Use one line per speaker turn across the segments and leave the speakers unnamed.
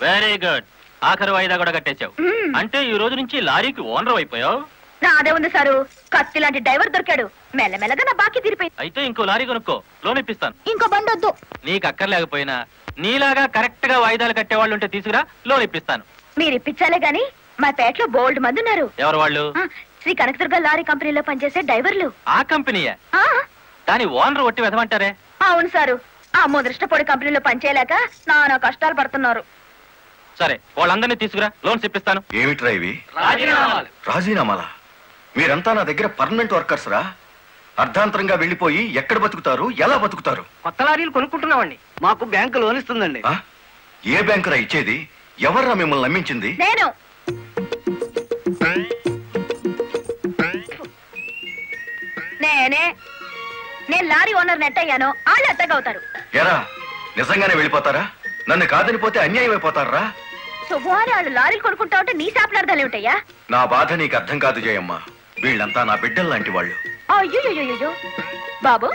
Very good. ఆఖరి వాయిదా కూడా కట్టేశావు. అంటే ఈ రోజు నుంచి లారీకి ఓనర్ అయిపోయావు.
నాదే ఉంది సారు, కత్తి లాంటి డ్రైవర్ దొరికాడు. మెల్లమెల్లగా నా బాకీ తీరిపోయింది.
అయితే ఇంకో లారీ కొనుక్కో, లోన్ ఇప్పిస్తాను.
ఇంకో బండి వద్దు.
నీకు అక్కర్లేకపోయినా నీలాగా కరెక్ట్ గా వాయిదాలు కట్టేవాళ్ళు ఉంటే తీసుకురా, లోన్ ఇప్పిస్తాను.
మీరు ఇప్పించాలే గాని మా పేటలో బోల్డ్ మంది ఉన్నారు.
ఎవరు వాళ్ళు?
శ్రీ కనకదుర్గ లారీ కంపెనీలో పనిచేసే డ్రైవర్లు.
ఆ కంపెనీయా? దాని ఓనర్ ఒట్టి వెదమంటారే.
అవును సారు, ఆ ముదృష్టపొడి కంపెనీలో పనిచేయలేక నానా కష్టాలు పడుతున్నారు.
సరే, వాళ్ళందరినీ తీసుకురా, లోన్స్ ఇప్పిస్తాను.
ఏమిట్రా ఇవి? రాజీనామాలా? మీరంతా నా దగ్గర పర్మనెంట్ వర్కర్స్ రా. అర్ధాంతరంగా వెళ్లిపోయి ఎక్కడ బతుకుతారు, ఎలా బతుకుతారు?
కొత్త లారీలు కొనుక్కుంటున్నామండి. మాకు బ్యాంకు లోన్ ఇస్తుందండి.
ఏ బ్యాంకురా ఇచ్చేది? ఎవర్రా మిమ్మల్ని నమ్మించింది?
నేను. నేను లారీ ఓనర్ నెట్ అయ్యాను, వాళ్ళు ఎత్తగవుతారు.
ఎరా నిజంగానే వెళ్ళిపోతారా? నన్ను కాదనిపోతే అన్యాయం అయిపోతారా?
శుభవారి వాళ్ళు లారీలు కొనుక్కుంటా ఉంటే నీ శాపలార్థాలు ఏమిటయ్యా?
నా బాధ నీకు అర్థం కాదు జయమ్మ. వీళ్ళంతా నా బిడ్డలు లాంటి వాళ్ళు.
అయ్యో బాబు,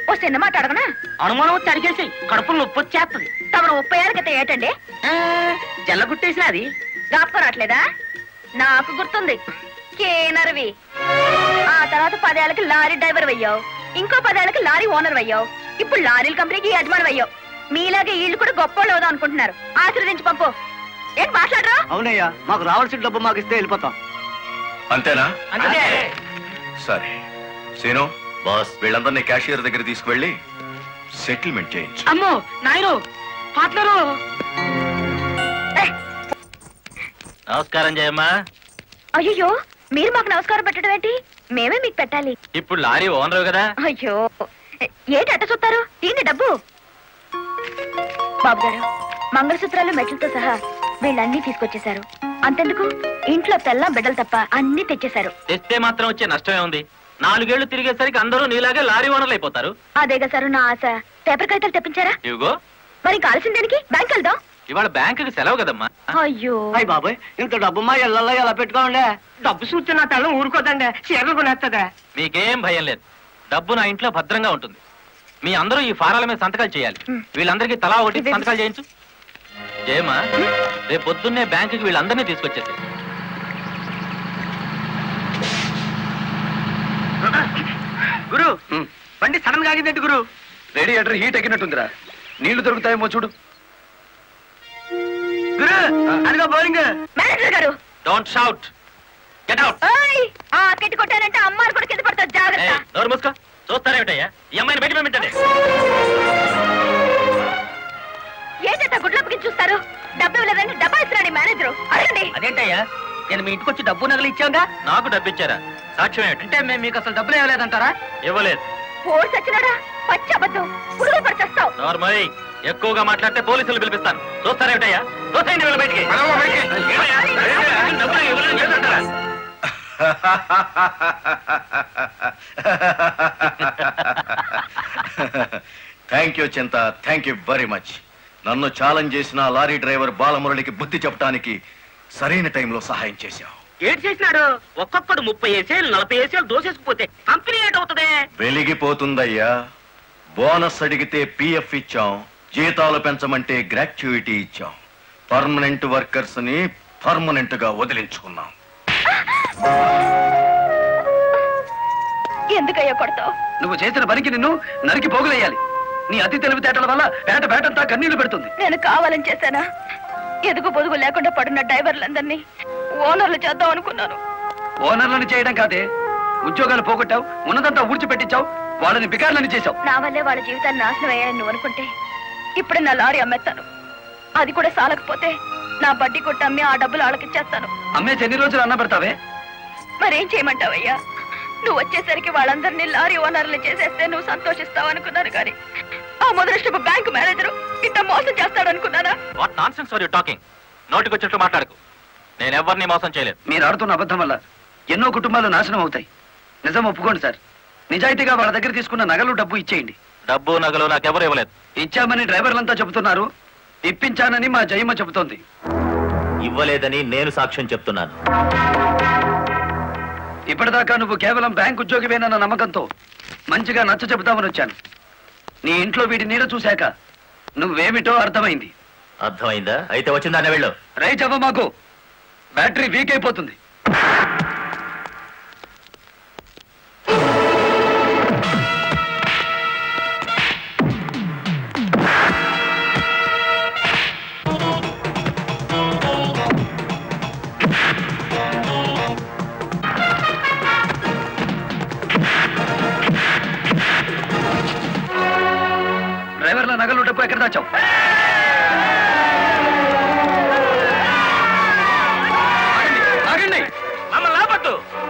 ఓ చిన్న మాట అడగనా?
అనుమానం తరిగేసి కడుపులు నొప్పి వచ్చేస్తుంది.
తమను 30 ఏళ్ళ క్రితం ఏటండి
జల్లగుట్టేసిన అది
జ్ఞాపకం రావట్లేదా? నాకు గుర్తుంది, కేనర్వి. ఆ తర్వాత 10 ఏళ్ళకి లారీ డ్రైవర్ అయ్యావు, ఇంకో 10 ఏళ్ళకి లారీ ఓనర్ అయ్యావు, ఇప్పుడు లారీల కంపెనీకి యజమాని అయ్యావు. మీలాగే వీళ్ళు కూడా గొప్ప అవుదాం అనుకుంటున్నారు. ఆశీర్వదించి పంపు. ఏంటి మాట్లాడరా?
అవునయ్యా, మాకు రావాల్సిన డబ్బు మాకు ఇస్తే వెళ్ళిపోతాం.
అంతేనా? సరే సీను బాస్, వీళ్ళందరినీ క్యాషియర్ దగ్గర తీసుకువెళ్ళి సెటిల్మెంట్ చేయించు.
అమ్మో నాయను, పార్ట్నరు.
నమస్కారం జయమ్మా.
అయ్యో, మీరు మాకు నమస్కారం పెట్టడం ఏంటి? మేమే మీకు పెట్టాలి.
ఇప్పుడు లారీ ఓనర్ కదా.
అయ్యో, ఏంటి అట్ట చూస్తారు? తీండి డబ్బు. బాబు గారు, మంగళసూత్రాలు మెట్లతో సహా వీళ్ళన్నీ తీసుకొచ్చేశారు. అంతెందుకు, ఇంట్లో తెల్లం బిడ్డలు తప్ప అన్ని తెచ్చేశారు.
తెస్తే మాత్రం వచ్చే నష్టమే ఉంది. 4 ఏళ్లు తిరిగేసరికి అందరూ నీలాగే లారీ ఓనర్లు అయిపోతారు.
అదేగా సారు నా ఆశ. పేపర్ కాగితాలు తెప్పించారా?
ఇవిగో.
మరి కాల్సిన దానికి బ్యాంక్ వెళ్దాం.
ఇవాళ బ్యాంకుకి సెలవు కదమ్మా.
అయ్యో
అయ్యి బాబాయ్, ఇంత డబ్బు మా ఇళ్లలో ఎలా పెట్టుకోండి? డబ్బు చూస్తే నా తెల్లం ఊరుకోదండి, చీరలు కొనేస్తుందా?
మీకేం భయం లేదు, డబ్బు నా ఇంట్లో భద్రంగా ఉంటుంది. మీ అందరూ ఈ ఫారాల మీద సంతకాలు చేయాలి. వీళ్ళందరికీ తలా ఒకటి సంతకాలు చేయించు. జయమా, రేపు పొద్దున్నే బ్యాంకుకి వీళ్ళందరినీ తీసుకొచ్చేసి.
గురు, బండి సడన్ గా ఆగిందండి గురు.
Radiator heat ఎక్కినట్టుందిరా. నీళ్లు దొరుకుతాయేమో చూడు.
గురు, అదిగో బౌలింగ్.
మేనేజర్ గారు,
డోంట్ షౌట్, గెట్ అవుట్.
ఆ కెట్టి కొట్టారంటే అమ్మారు కూడా కింద పడతారు, జాగ్రత్త.
నోరు మూసుకో. చూస్తారేమిటయ్యా, ఈ అమ్మాయిని బయట పంపించండి.
ఏంటంటే గుడ్లప్పకి చూస్తారు? డబ్బు ఇవ్వలేదంటే డబ్బా ఇస్తున్నాడు మేనేజరు. అడగండి.
అదేంటయ్యా, నేను మీ ఇంటికి వచ్చి డబ్బు నగలు ఇచ్చాగా?
నాకు డబ్బు ఇచ్చారా? సాక్ష్యం ఏమిటి?
అంటే మేము మీకు అసలు డబ్బులు ఇవ్వలేదంటారా?
ఇవ్వలేదు.
పోలీసు వచ్చినాడా? పచ్చి అబద్ధం, పురుగు పడిచేస్తావు.
నార్మల్, ఎక్కువగా మాట్లాడితే పోలీసులు పిలిపిస్తాను. చూస్తారేమిటయ్యా? చూస్తాయండి వీళ్ళ బయటికి. డబ్బులు ఇవ్వలేదు చేస్తుంటారా?
థ్యాంక్ యూ చింత, థ్యాంక్ యూ వెరీ మచ్. నన్ను ఛాలెంజ్ చేసిన లారీ డ్రైవర్ బాలమురళికి బుద్ధి చెప్పడానికి సరైన టైంలో సహాయం చేశావు.
ఏం చేసినాడు? ఒక్కొక్కడు 30 ఏసేలు 40 ఏసేలు దోసేసుకుపోతే కంపెనీ ఏటవుతుంది?
వెలిగిపోతుందయ్యా. బోనస్ అడిగితే పిఎఫ్ ఇచ్చాం, జీతాలు పెంచమంటే గ్రాట్యుయిటీ ఇచ్చాం. పర్మనెంట్ వర్కర్స్ ని పర్మనెంట్ గా వదిలించుకున్నాం.
ఎందుకయ్యా కొడతావు?
నువ్వు చేసిన పనికి నిన్ను నరికి పోగులేయాలి. నీ అతి తెలివితేటల వల్ల బేటంతా కన్నీళ్లు పెడుతుంది.
నేను కావాలని చేశానా? ఎదుగు పొదుగు లేకుండా పడున్న డ్రైవర్లందరినీ ఓనర్లు చేద్దాం అనుకున్నాను.
ఓనర్లను చేయడం కాదే, ఉద్యోగాలు పోగొట్టావు, ఉన్నదంతా ఊడ్చిపెట్టించావు, వాళ్ళని బికార్లని చేశావు.
నా వల్లే వాళ్ళ జీవితాన్ని నాశనం అయ్యాయని నువ్వు అనుకుంటే ఇప్పుడు నా లారీ అమ్మేస్తాను. అది కూడా సాలకపోతే నా బడ్డీ కొట్టి అమ్మి ఆ డబ్బులు వాళ్ళకిచ్చేస్తాను.
అమ్మేసి ఎన్ని రోజులు అన్న పెడతావే?
మరేం చేయమంటావయ్యా? నువ్వు వచ్చేసరికి వాళ్ళందరినీ లారీ ఓనర్లు చేసేస్తే నువ్వు సంతోషిస్తావు అనుకున్నాను, కానీ ఆ ముదృష్టపు బ్యాంకు మేనేజరు ఇంత మోసం చేస్తాడు అనుకున్నానా?
What nonsense are you talking? నోటికొచ్చినట్టు మాట్లాడకు. నేను ఎవరిని మోసం చేయలేదు.
మీరు ఆడుతున్న అబద్ధం వల్ల ఎన్నో కుటుంబాలు నాశనం అవుతాయి. నిజం ఒప్పుకోండి సార్. నిజాయితీగా వాళ్ళ దగ్గర తీసుకున్న నగలు డబ్బు ఇచ్చేయండి.
డబ్బు నగలు నాకెవరు ఇవ్వలేదు.
ఇచ్చామని డ్రైవర్లంతా చెబుతున్నారు, ఇప్పించానని మా జయమ్మ చెబుతోంది.
ఇవ్వలేదని నేను సాక్ష్యం చెప్తున్నాను.
ఇప్పటిదాకా నువ్వు కేవలం బ్యాంక్ ఉద్యోగివేనన్న నమ్మకంతో మంచిగా నచ్చ చెబుతామని వచ్చాను. నీ ఇంట్లో వీటి నీడ చూశాక నువ్వేమిటో అర్థమైంది.
అర్థమైందా? అయితే వచ్చిందానే వెళ్ళు.
రైట్ అవ్వ మాకు బ్యాటరీ వీక్ అయిపోతుంది. డ్రైవర్ల నగలు డబ్బు ఎక్కడ దాచావు?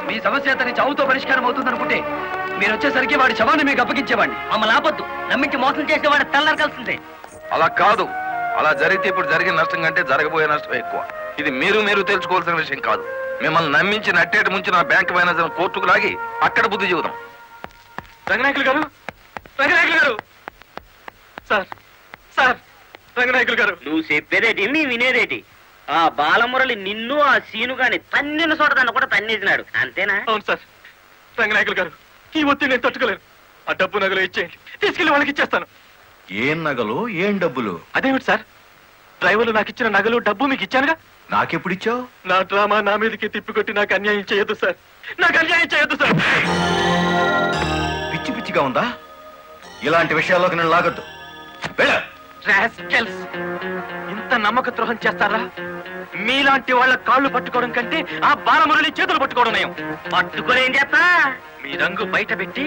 మీ సమస్య అతని చావుతో పరిష్కారం అవుతుందనుకుంటే మీరు వచ్చేసరికి వాడి శవాన్ని మీకు అప్పగించేవాడిని.
మమ్మల్ని ఆపొద్దు. నమ్మించి మోసం చేసేవాడు తెల్లారకాల్సిందే.
అలా కాదు. అలా జరిగితే ఇప్పుడు జరిగిన నష్టం కంటే జరగబోయే నష్టం ఎక్కువ. ఇది మీరు తెలుసుకోవాల్సిన విషయం కాదు. మిమ్మల్ని నమ్మించి నట్టేట ముంచి నా బ్యాంక్ మేనేజర్ కోర్టుకు లాగి అక్కడ బుద్ధి చెబుదాం.
రంగనాయకులు గారు, రంగనాయకులు గారు, సార్ సార్, రంగనాయకులు గారు.
నువ్వు చెప్పేదేటి నీ వినేదేటి? ఆ బాలమురళి నిన్ను ఆ సీను గాని తన్నిన చోట దాన్ని కూడా తన్నేసినాడు, అంతేనా?
అవును సార్. రంగనాయకులు గారు, ఈ ఒత్తిడి నేను తట్టుకోలేను. ఆ డబ్బు నగలు ఇచ్చేయండి, తీసుకెళ్లి వాళ్ళకి ఇచ్చేస్తాను.
ఏం నగలు, ఏం డబ్బులు?
అదేమిటి సార్, డ్రైవర్లు నాకు ఇచ్చిన నగలు డబ్బు మీకు ఇచ్చానుగా.
నాకెప్పుడిచ్చావు?
నా డ్రామా నా మీదకి తిప్పికొట్టి నాకు అన్యాయం చేయొద్దు సార్, నాకు అన్యాయం చేయొద్దు సార్.
పిచ్చి పిచ్చిగా ఉందా? ఇలాంటి విషయాల్లోకి నేను లాగొద్దు.
రాస్కెల్స్, ఇంత నమ్మక ద్రోహం చేస్తారా? మీలాంటి వాళ్ళ కాళ్ళు పట్టుకోవడం కంటే ఆ బాలమురళి చేతులు పట్టుకోవడం నయం.
పట్టుకొని ఏం చేస్తా?
మీ రంగు బయట పెట్టి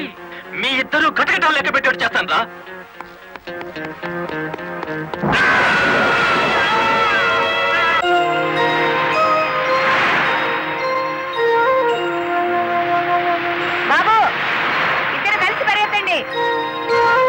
మీ ఇద్దరు కటకటాలు లెక్క పెట్టేట్టు చేస్తాను రా.
బాబు, ఇద్దరు కలిసి పరిగెత్తండి. బాబు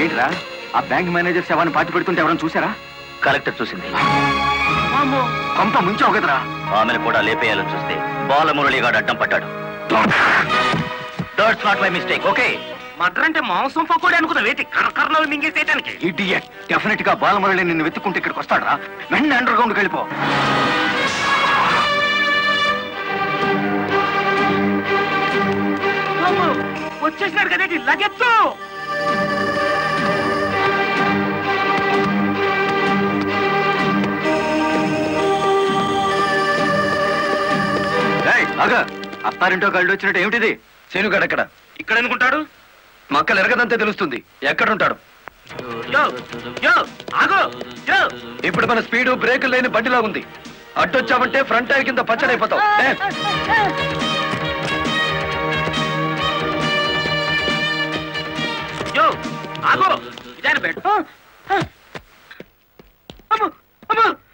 ఏంట్రా ఆ బ్యాంక్ మేనేజర్ శవాన్ని పాతి పెడుతుంటే ఎవరైనా చూసారా?
కలెక్టర్ చూసింది.
కొంప ముంచావు కదరా.
ఆమెను కూడా లేపేయాలని చూస్తే బాలమురళిగాడు అడ్డం పడ్డాడు. That's not my mistake. Okay,
murder అంటే మాంసం పకోడీ అనుకున్నా వేటి కర్రకర్రలో మింగేసేయటానికి.
ఇడియట్. డెఫినెట్ గా బాలమురళి నిన్ను వెతుక్కుంటే ఇక్కడికి వస్తాడరా. వెంటనే అండర్ గ్రౌండ్కి వెళ్ళిపో.
వచ్చేసినాడు కదేటి లగెత్తు.
అత్తారింటో కళ్ళు వచ్చినట్టు ఏమిటిది? శేనుగాడు ఎక్కడ?
ఇక్కడ అనుకుంటాడు.
మక్కలు ఎరగదంతే తెలుస్తుంది. ఎక్కడుంటాడు? ఇప్పుడు మన స్పీడు బ్రేకులు లేని బండిలా ఉంది. అడ్డొచ్చామంటే ఫ్రంట్ టైర్ కింద పచ్చడైపోతావు.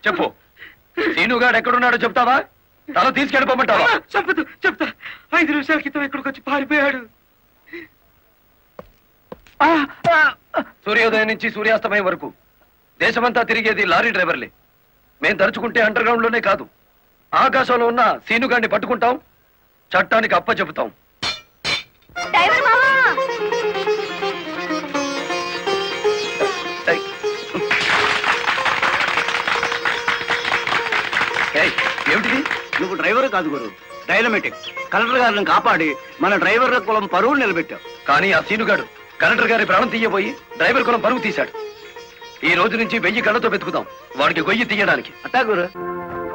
చెప్పు, శీనుగాడు ఎక్కడున్నాడో చెప్తావా? తల తీసుకెళ్ళిపోమంటావా?
చెప్తా. 5 నిమిషాల క్రితం ఇక్కడికి వచ్చి పారిపోయాడు.
సూర్యోదయం నుంచి సూర్యాస్తమయం వరకు దేశమంతా తిరిగేది లారీ డ్రైవర్లే. మేం తలుచుకుంటే అండర్ గ్రౌండ్ లోనే కాదు, ఆకాశంలో ఉన్న శీనుగాడిని పట్టుకుంటాం, చట్టానికి అప్ప చెబుతాం. ఏమిటిది?
నువ్వు డ్రైవర్ కాదు గురు, డైనమెటిక్. కలెక్టర్ గారిని కాపాడి మన డ్రైవర్ల కులం పరువు నిలబెట్టావు.
కానీ ఆ సీనుగాడు కలెక్టర్ గారి ప్రాణం తీయబోయి డ్రైవర్ కులం పరువు తీశాడు. ఈ రోజు నుంచి 1000 కళ్ళతో వెతుకుదాం వాడికి గొయ్యి తీయడానికి.
అట్టా గురు.